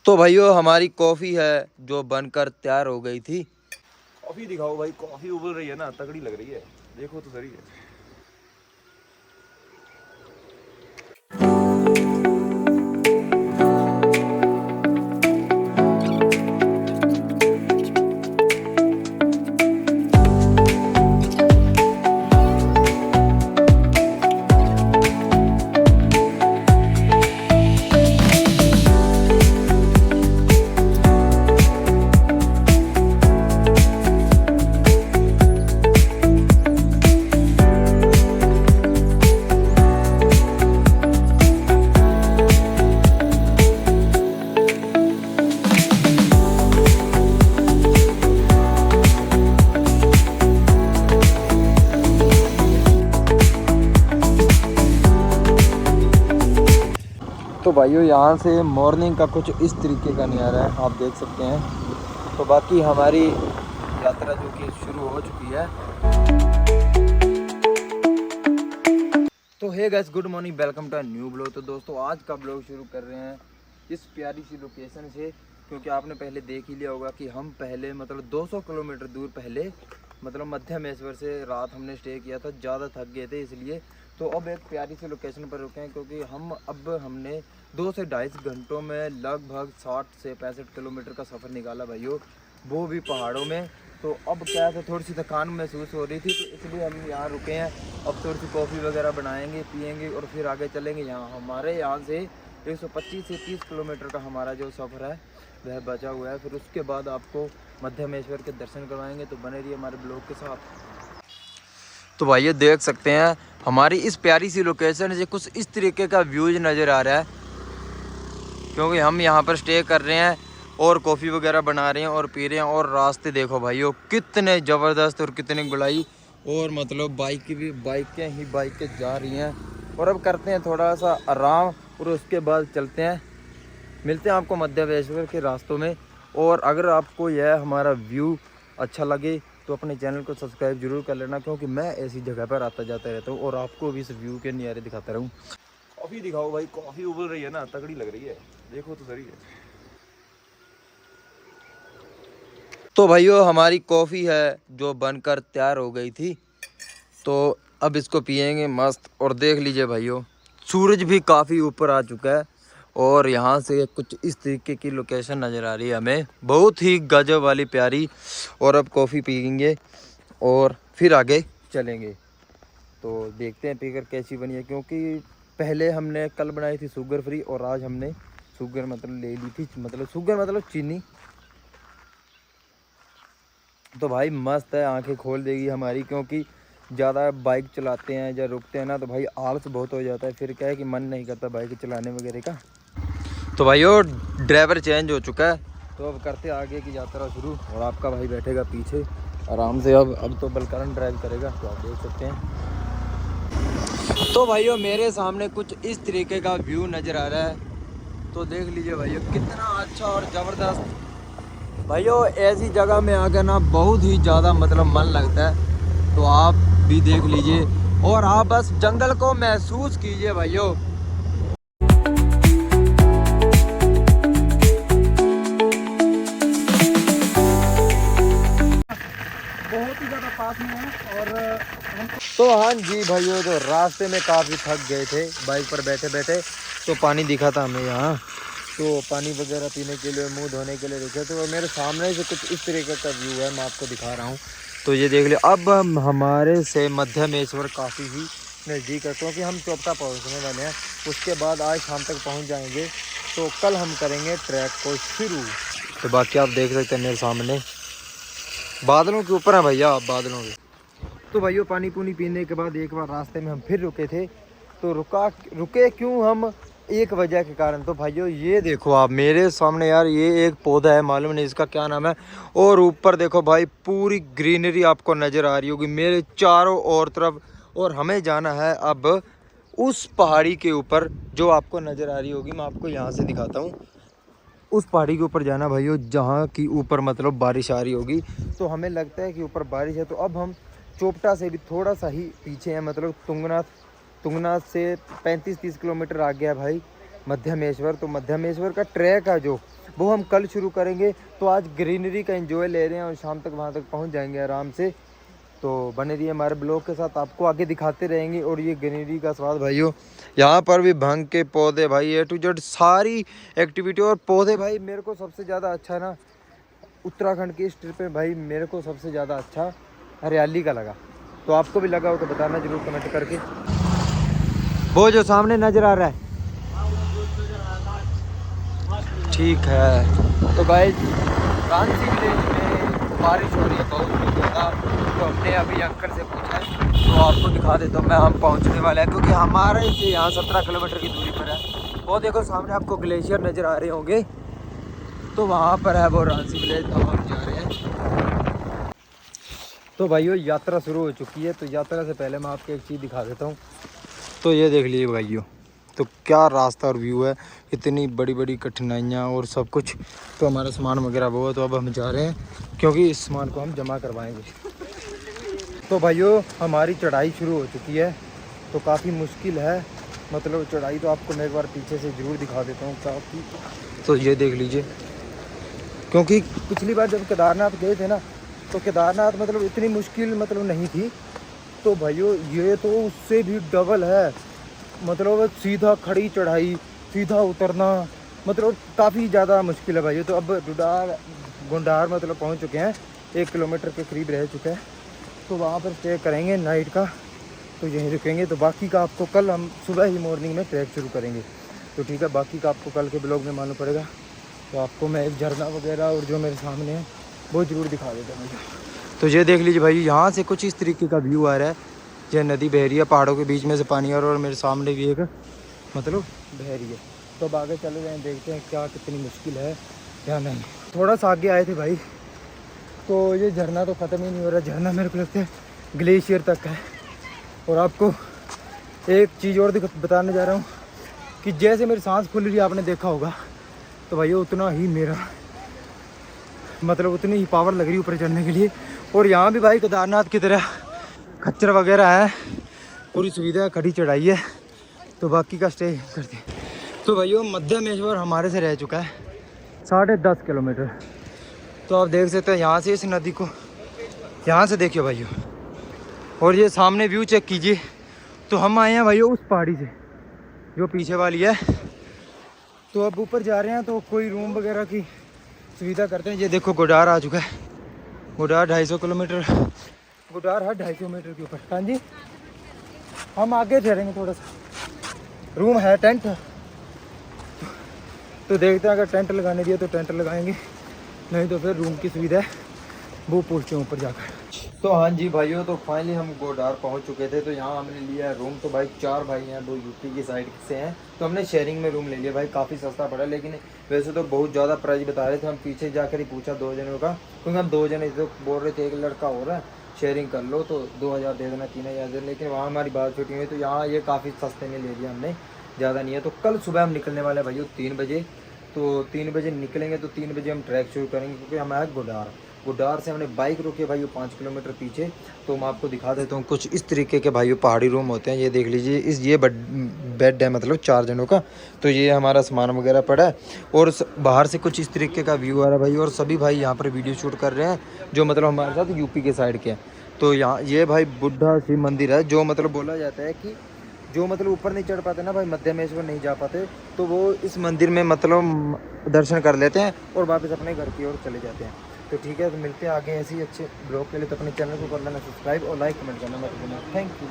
तो भाइयों हमारी कॉफ़ी है जो बनकर तैयार हो गई थी। कॉफी दिखाओ भाई, कॉफी उबल रही है ना, तगड़ी लग रही है। देखो तो सही है। तो भाइयों यहाँ से मॉर्निंग का कुछ इस तरीके का नज़ारा है, आप देख सकते हैं। तो बाकी हमारी यात्रा जो कि शुरू हो चुकी है। तो hey guys, good morning, welcome to new blog. तो दोस्तों आज का ब्लॉग शुरू कर रहे हैं इस प्यारी सी लोकेशन से, क्योंकि आपने पहले देख ही लिया होगा कि हम पहले मतलब 200 किलोमीटर दूर पहले मतलब मध्यमेश्वर से रात हमने स्टे किया था। ज़्यादा थक गए थे इसलिए। तो अब एक प्यारी सी लोकेशन पर रुके हैं, क्योंकि हमने 2 से 2.5 घंटों में लगभग 60 से 65 किलोमीटर का सफ़र निकाला भाइयों, वो भी पहाड़ों में। तो अब क्या है, थोड़ी सी थकान महसूस हो रही थी, तो इसलिए हम यहाँ रुके हैं। अब थोड़ी सी कॉफ़ी वगैरह बनाएंगे, पियेंगे और फिर आगे चलेंगे। हमारे यहाँ से 125 से 30 किलोमीटर का हमारा जो सफ़र है वह बचा हुआ है। फिर उसके बाद आपको मध्यमेश्वर के दर्शन करवाएंगे, तो बने रहिए हमारे ब्लॉग के साथ। तो भाई देख सकते हैं हमारी इस प्यारी सी लोकेशन से कुछ इस तरीके का व्यूज नज़र आ रहा है, क्योंकि हम यहाँ पर स्टे कर रहे हैं और कॉफ़ी वगैरह बना रहे हैं और पी रहे हैं। और रास्ते देखो भाइयों कितने ज़बरदस्त और कितने गुलाई, और मतलब बाइकें जा रही हैं। और अब करते हैं थोड़ा सा आराम और उसके बाद चलते हैं, मिलते हैं आपको मध्यमेश्वर के रास्तों में। और अगर आपको यह हमारा व्यू अच्छा लगे तो अपने चैनल को सब्सक्राइब जरूर कर लेना, क्योंकि मैं ऐसी जगह पर आता जाता रहता हूँ और आपको भी इस व्यू के नज़ारे दिखाता रहूँ। कॉफी दिखाओ भाई, कॉफी उबल रही है ना, तगड़ी लग रही है। देखो तो सही है। तो भाइयों हमारी कॉफ़ी है जो बनकर तैयार हो गई थी, तो अब इसको पियेंगे मस्त। और देख लीजिए भाइयों, सूरज भी काफ़ी ऊपर आ चुका है और यहाँ से कुछ इस तरीके की लोकेशन नज़र आ रही है हमें, बहुत ही गजब वाली प्यारी। और अब कॉफ़ी पियेंगे और फिर आगे चलेंगे। तो देखते हैं पीकर कैसी बनी है, क्योंकि पहले हमने कल बनाई थी शुगर फ्री और आज हमने शुगर मतलब ले ली थी, मतलब शुगर मतलब चीनी। तो भाई मस्त है, आंखें खोल देगी हमारी, क्योंकि ज़्यादा बाइक चलाते हैं या रुकते हैं ना तो भाई आलस बहुत हो जाता है, फिर क्या है कि मन नहीं करता बाइक चलाने वगैरह का। तो भाइयों ड्राइवर चेंज हो चुका है, तो अब करते आगे की यात्रा शुरू। और आपका भाई बैठेगा पीछे आराम से। अब तो बलकरण ड्राइव करेगा, तो आप देख सकते हैं। तो भाइयों मेरे सामने कुछ इस तरीके का व्यू नज़र आ रहा है, तो देख लीजिए भाइयों कितना अच्छा और ज़बरदस्त। भाइयों ऐसी जगह में आकर ना बहुत ही ज़्यादा मतलब मन लगता है, तो आप भी देख लीजिए और आप बस जंगल को महसूस कीजिए भाइयों। बहुत ही ज़्यादा पास में है। और तो हाँ जी भाइयों, तो रास्ते में काफ़ी थक गए थे बाइक पर बैठे बैठे, तो पानी दिखा था हमें यहाँ, तो पानी वगैरह पीने के लिए मुंह धोने के लिए रुके। तो मेरे सामने से कुछ इस तरीके का व्यू है, मैं आपको दिखा रहा हूँ। तो ये देख लिया। अब हमारे से मध्यमेश्वर काफ़ी ही नज़दीक है, क्योंकि हम चोपटा पहुँचने वाले हैं। उसके बाद आज शाम तक पहुँच जाएंगे, तो कल हम करेंगे ट्रैक को शुरू। तो बाकी आप देख सकते हैं मेरे सामने बादलों के ऊपर है भैया, आप बादलों के। तो भाइयों पानी पूनी पीने के बाद एक बार रास्ते में हम फिर रुके थे, तो रुके क्यों हम, एक वजह के कारण। तो भाइयों ये देखो आप मेरे सामने यार, ये एक पौधा है, मालूम नहीं इसका क्या नाम है। और ऊपर देखो भाई पूरी ग्रीनरी आपको नज़र आ रही होगी मेरे चारों ओर तरफ। और हमें जाना है अब उस पहाड़ी के ऊपर जो आपको नज़र आ रही होगी, मैं आपको यहाँ से दिखाता हूँ। उस पहाड़ी के ऊपर जाना भाइयों जहाँ की ऊपर मतलब बारिश आ रही होगी। तो हमें लगता है कि ऊपर बारिश है। तो अब हम चोपटा से भी थोड़ा सा ही पीछे हैं, मतलब तुंगनाथ से 35-30 किलोमीटर आ गया भाई। मध्यमेश्वर। तो मध्यमेश्वर का ट्रैक है जो, वो हम कल शुरू करेंगे। तो आज ग्रीनरी का एंजॉय ले रहे हैं और शाम तक वहाँ तक पहुँच जाएंगे आराम से। तो बने रहिए हमारे ब्लॉग के साथ, आपको आगे दिखाते रहेंगे। और ये ग्रीनरी का स्वाद भाइयों, यहाँ पर भी भांग के पौधे भाई, ए टू जेड सारी एक्टिविटी और पौधे भाई। मेरे को सबसे ज़्यादा अच्छा ना उत्तराखंड की इस ट्रिप पे भाई, मेरे को सबसे ज़्यादा अच्छा हरियाली का लगा। तो आपको भी लगा हो तो बताना जरूर कमेंट करके। वो जो सामने नज़र आ रहा है, ठीक है। तो गाइस रांची विलेज में बारिश हो रही है बहुत ज़्यादा। तो हमने अभी अंकल से पूछा है, तो आपको दिखा देता हूँ मैं। हम पहुँचने वाले हैं क्योंकि हमारे से यहाँ 17 किलोमीटर की दूरी पर है। वो देखो सामने आपको ग्लेशियर नज़र आ रहे होंगे, तो वहाँ पर है वो रांची विलेज। तो हम जा रहे हैं। तो भाइयों यात्रा शुरू हो चुकी है। तो यात्रा से पहले मैं आपको एक चीज़ दिखा देता हूँ। तो ये देख लीजिए भाइयों, तो क्या रास्ता और व्यू है, इतनी बड़ी बड़ी कठिनाइयाँ और सब कुछ। तो हमारा सामान वगैरह वो है, तो अब हम जा रहे हैं क्योंकि इस सामान को हम जमा करवाएंगे। तो भाइयों हमारी चढ़ाई शुरू हो चुकी है। तो काफ़ी मुश्किल है, मतलब चढ़ाई। तो आपको मैं एक बार पीछे से ज़रूर दिखा देता हूँ काफ़ी। तो ये देख लीजिए, क्योंकि पिछली बार जब केदारनाथ गए थे ना, तो केदारनाथ मतलब इतनी मुश्किल मतलब नहीं थी। तो भाइयों ये तो उससे भी डबल है, मतलब सीधा खड़ी चढ़ाई, सीधा उतरना, मतलब काफ़ी ज़्यादा मुश्किल है भाइयों। तो अब गुंडार मतलब पहुंच चुके हैं, 1 किलोमीटर के करीब रह चुके हैं। तो वहाँ पर स्टे करेंगे नाइट का, तो यहीं रुकेंगे। तो बाकी का आपको कल हम सुबह ही मॉर्निंग में ट्रैक शुरू करेंगे। तो ठीक है, बाकी का आपको कल के ब्लॉग में मालूम पड़ेगा। तो आपको मैं एक झरना वगैरह और जो मेरे सामने है वो ज़रूर दिखा देता हूँ। तो ये देख लीजिए भाई, यहाँ से कुछ इस तरीके का व्यू आ रहा है। यह नदी बह रही है, पहाड़ों के बीच में से पानी आ रहा है, और मेरे सामने भी एक मतलब बह रही है। तो अब आगे चले जाएँ, देखते हैं क्या कितनी मुश्किल है या नहीं। थोड़ा सा आगे आए थे भाई, तो ये झरना तो ख़त्म ही नहीं हो रहा। झरना मेरे को लगता है ग्लेशियर तक है। और आपको एक चीज़ और बताने जा रहा हूँ कि जैसे मेरी सांस फूल रही है, आपने देखा होगा, तो भाई उतना ही मेरा मतलब उतनी ही पावर लग रही है ऊपर चढ़ने के लिए। और यहाँ भी भाई केदारनाथ की तरह खच्चर वगैरह है, पूरी सुविधा है, खड़ी चढ़ाई है। तो बाकी का स्टे करते हैं। तो भाइयों मध्यमेश्वर हमारे से रह चुका है 10.5 किलोमीटर। तो आप देख सकते हैं यहाँ से इस नदी को, यहाँ से देखिए भाइयों, और ये सामने व्यू चेक कीजिए। तो हम आए हैं भाइयों उस पहाड़ी से जो पीछे वाली है। तो अब ऊपर जा रहे हैं, तो कोई रूम वगैरह की सुविधा करते हैं। ये देखो गुडार आ चुका है। गुडार 250 किलोमीटर, गुडार है 250 मीटर के ऊपर। हाँ जी, हम आगे ठहरेंगे थोड़ा सा। रूम है, टेंट है। तो देखते हैं, अगर टेंट लगाने दिया तो टेंट लगाएंगे, नहीं तो फिर रूम की सुविधा है वो पूछते हैं ऊपर जाकर। तो हाँ जी भाइयों, तो फाइनली हम गोडार पहुंच चुके थे। तो यहाँ हमने लिया है रूम। तो भाई 4 भाई हैं, वो यूपी की साइड से हैं। तो हमने शेयरिंग में रूम ले लिया भाई, काफ़ी सस्ता पड़ा। लेकिन वैसे तो बहुत ज़्यादा प्राइस बता रहे थे। हम पीछे जाकर ही पूछा 2 जनों का, क्योंकि हम 2 जने तो बोल रहे थे एक लड़का हो रहा है, शेयरिंग कर लो तो 2000 दे देना, 3000 दे। लेकिन वहाँ हमारी बात छुट्टी हुई, तो यहाँ ये काफ़ी सस्ते में ले लिया हमने, ज़्यादा नहीं है। तो कल सुबह हम निकलने वाले हैं भाइयों 3 बजे। तो 3 बजे निकलेंगे, तो 3 बजे हम ट्रैक शुरू करेंगे, क्योंकि हम आए गुडार। गुडार से हमने बाइक रोकी है भाई 5 किलोमीटर पीछे। तो मैं आपको दिखा देता हूँ कुछ इस तरीके के भाइयों पहाड़ी रूम होते हैं। ये देख लीजिए, ये बेड है, मतलब 4 जनों का। तो ये हमारा सामान वगैरह पड़ा है, और बाहर से कुछ इस तरीके का व्यू आ रहा है भाई। और सभी भाई यहाँ पर वीडियो शूट कर रहे हैं, जो मतलब हमारे साथ यूपी के साइड के हैं। तो यहाँ ये भाई बुढ़ा शिव मंदिर है, जो मतलब बोला जाता है कि जो मतलब ऊपर नहीं चढ़ पाते ना भाई, मध्यमेश्वर नहीं जा पाते, तो वो इस मंदिर में मतलब दर्शन कर लेते हैं और वापस अपने घर की ओर चले जाते हैं। तो ठीक है, तो मिलते हैं आगे ऐसे ही अच्छे ब्लॉग के लिए। तो अपने चैनल को कर लेना सब्सक्राइब और लाइक कमेंट करना मत भूलना। Thank you.